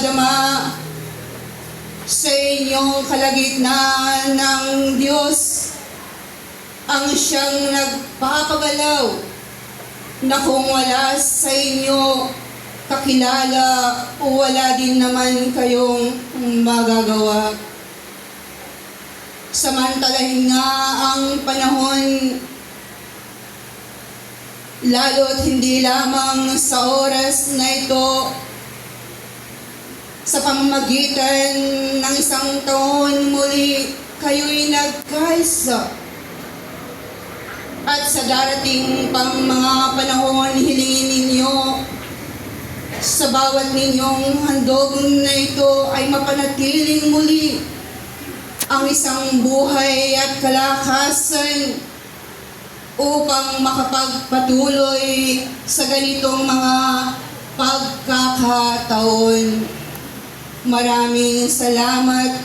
dumadama sa inyong kalagitnaan ng Diyos ang siyang nagpapagalaw na kung wala sa inyo kakilala o wala din naman kayong magagawa. Samantalahin nga ang panahon, lalo't hindi lamang sa oras na ito, sa pamamagitan ng isang taon muli kayo'y nagkaisa. At sa darating pang mga panahon, hilingin ninyo sa bawat ninyong handog na ito ay mapanatiling muli ang isang buhay at kalakasan upang makapagpatuloy sa ganitong mga pagkakataon. Maraming salamat,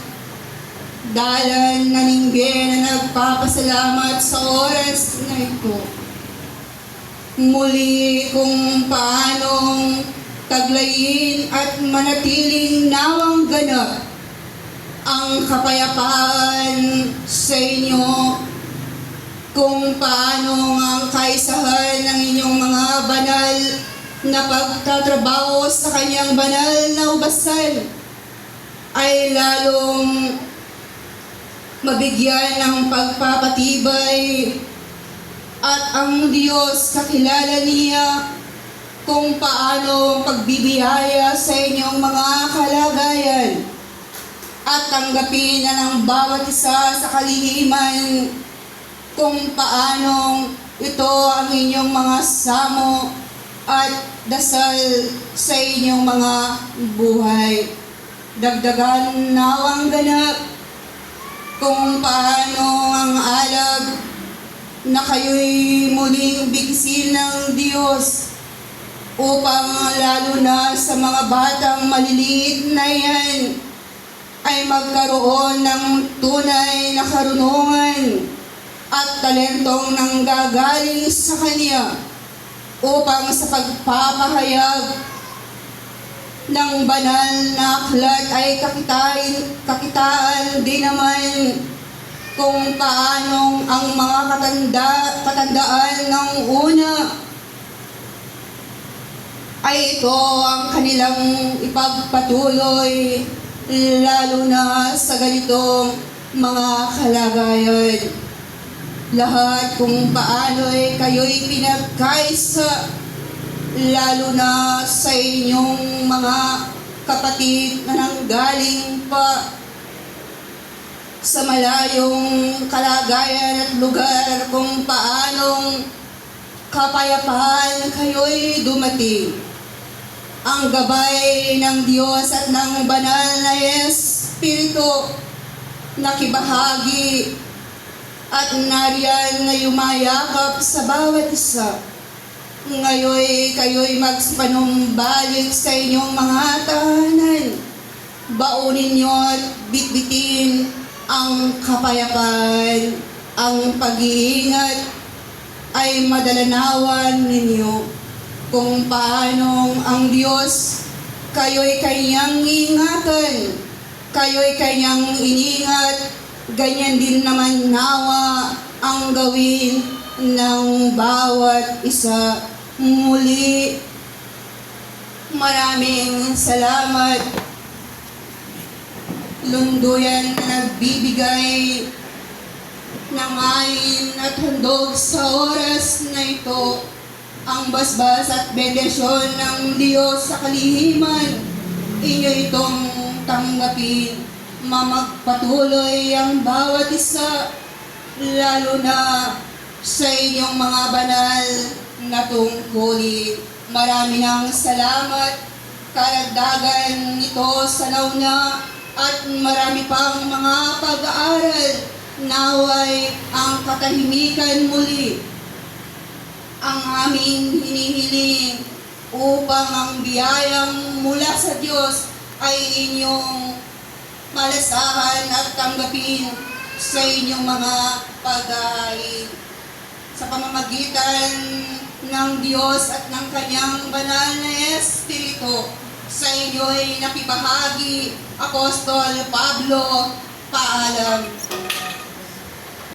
Dalan Naningge, na nagpapasalamat sa oras na ito. Muli kung paanong taglayin at manatiling nawang ganap ang kapayapaan sa inyo, kung paano ang kaisahan ng inyong mga banal na pagtatrabaho sa kanyang banal na ubasan ay lalong mabigyan ng pagpapatibay at ang Diyos kakilala niya kung paano pagbibiyaya sa inyong mga kalagayan at tanggapin na ng bawat isa sa kaliliman kung paanong ito ang inyong mga samo at dasal sa inyong mga buhay. Dagdagan nawang ganap kung paano ang alab na kayo'y muling bigsin ng Diyos upang lalo na sa mga batang maliliit na yan ay magkaroon ng tunay na karunungan at talentong nanggagaling sa Kanya upang sa pagpapahayag ng banal na aklat ay kakitaan din naman kung paanong ang mga katandaan ng una ay ito ang kanilang ipagpatuloy lalo na sa ganitong mga kalagayan. Lahat kung paano ay kayo'y pinagkaisa lalo na sa inyong mga kapatid na nanggaling pa sa malayong kalagayan at lugar kung paanong kapayapaan kayo'y dumating. Ang gabay ng Diyos at ng banal na Espiritu nakibahagi at nariyan na yumayakap sa bawat isa. Ngayon kayo'y magpanumbalik sa inyong mga tahanan. Baunin niyo at bitbitin ang kapayapaan, ang pag-iingat ay madalanawan ninyo kung paanong ang Diyos kayo'y kanyang ingatan, kayo'y kanyang iningat, ganyan din naman nawa ang gawin ng bawat isa. Muli, maraming salamat. Lunduyan na nagbibigay ng ayin at handog sa oras na ito, ang basbas at bendisyon ng Diyos sa kalihiman, inyo itong tanggapin. Mamagpatuloy ang bawat isa, lalo na sa inyong mga banal na tungkulin. Marami ng salamat, karagdagan nito sa nauna at marami pang mga pag-aaral. Naway ang katahimikan muli ang aming hinihiling upang ang biyayang mula sa Diyos ay inyong malasahan at tanggapin sa inyong mga pag-aaral. Sa pamamagitan ng Diyos at ng Kanyang banal na Espiritu, Sa inyo'y nakibahagi, Apostol Pablo. Paalam.